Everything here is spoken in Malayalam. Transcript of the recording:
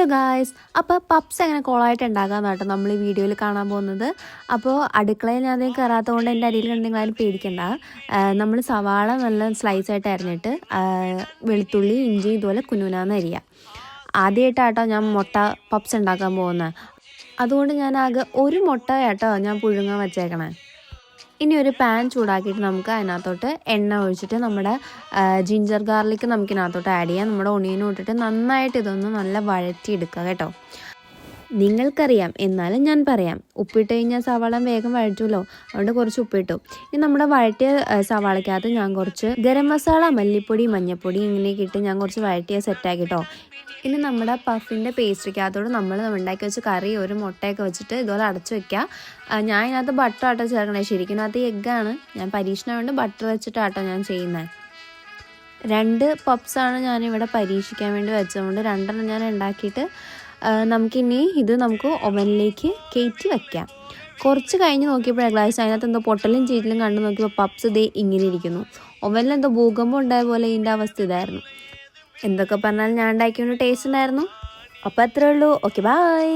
ഹലോ ഗായ്സ്, അപ്പോൾ പപ്സ് എങ്ങനെ കോളായിട്ട് ഉണ്ടാക്കാമെന്ന് കേട്ടോ നമ്മൾ ഈ വീഡിയോയിൽ കാണാൻ പോകുന്നത്. അപ്പോൾ അടുക്കളയിൽ ഞാൻ അധികം കയറാത്തത് കൊണ്ട് എൻ്റെ അടിയിൽ കണ്ടെങ്കിലും പേടിക്കണ്ട. നമ്മൾ സവാള നല്ല സ്ലൈസായിട്ട് അരിഞ്ഞിട്ട് വെളുത്തുള്ളി ഇഞ്ചി ഇതുപോലെ കുനുകുനാന്ന് അരിയുക. ആദ്യമായിട്ടാട്ടോ ഞാൻ മുട്ട പപ്സ് ഉണ്ടാക്കാൻ പോകുന്നത്. അതുകൊണ്ട് ഞാൻ ആകെ ഒരു മുട്ട കേട്ടോ ഞാൻ പുഴുങ്ങാൻ വച്ചേക്കണേ. ഇനി ഒരു പാൻ ചൂടാക്കിയിട്ട് നമുക്ക് അതിനകത്തോട്ട് എണ്ണ ഒഴിച്ചിട്ട് നമ്മുടെ ജിഞ്ചർ ഗാർലിക്ക് നമുക്കിതിനകത്തോട്ട് ആഡ് ചെയ്യാം. നമ്മുടെ ഒണിയനും ഇട്ടിട്ട് നന്നായിട്ട് ഇതൊന്ന് നല്ല വഴറ്റിയെടുക്കുക കേട്ടോ. നിങ്ങൾക്കറിയാം, എന്നാലും ഞാൻ പറയാം. ഉപ്പിട്ട് കഴിഞ്ഞാൽ സവാള വേഗം വഴറ്റുമല്ലോ, അതുകൊണ്ട് കുറച്ച് ഉപ്പിട്ടു. ഇനി നമ്മുടെ വഴറ്റിയ സവാളയ്ക്കകത്ത് ഞാൻ കുറച്ച് ഗരം മസാല, മല്ലിപ്പൊടി, മഞ്ഞൾപ്പൊടി ഇങ്ങനെയൊക്കെ ഇട്ട് ഞാൻ കുറച്ച് വഴറ്റിയ സെറ്റാക്കിട്ടോ. ഇനി നമ്മുടെ പഫിൻ്റെ പേസ്ട്രിക്കകത്തോട് നമ്മൾ ഉണ്ടാക്കി വെച്ച് കറി ഒരു മുട്ടയൊക്കെ വെച്ചിട്ട് ഇതുപോലെ അടച്ചു വെക്കുക. ഞാൻ ഇതിനകത്ത് ബട്ടർ ആട്ടോ ചേർക്കണേ. ശരിക്കും ഇതിനകത്ത് എഗ്ഗാണ്. ഞാൻ പരീക്ഷണം കൊണ്ട് ബട്ടർ വെച്ചിട്ടാട്ടോ ഞാൻ ചെയ്യുന്നത്. 2 പപ്സാണ് ഞാനിവിടെ പരീക്ഷിക്കാൻ വേണ്ടി വെച്ചതുകൊണ്ട് 2 ഞാൻ ഉണ്ടാക്കിയിട്ട് നമുക്കിനി ഇത് നമുക്ക് ഓവനിലേക്ക് കയറ്റി വയ്ക്കാം. കുറച്ച് കഴിഞ്ഞ് നോക്കിയപ്പോഴേ ഗ്ലാസ് അതിനകത്ത് എന്തോ പൊട്ടലും ചീറ്റലും കണ്ടു നോക്കിയപ്പോൾ പപ്സ് ഇതേ ഇങ്ങനെ ഇരിക്കുന്നു. ഓവനിൽ എന്തോ ഭൂകമ്പം ഉണ്ടായ പോലെ ഇതിൻ്റെ അവസ്ഥ ഇതായിരുന്നു. എന്തൊക്കെ പറഞ്ഞാലും ഞാൻ ഉണ്ടാക്കിയതുകൊണ്ട് ടേസ്റ്റ് ഉണ്ടായിരുന്നു. അപ്പോൾ അത്രേ ഉള്ളൂ. Okay, by.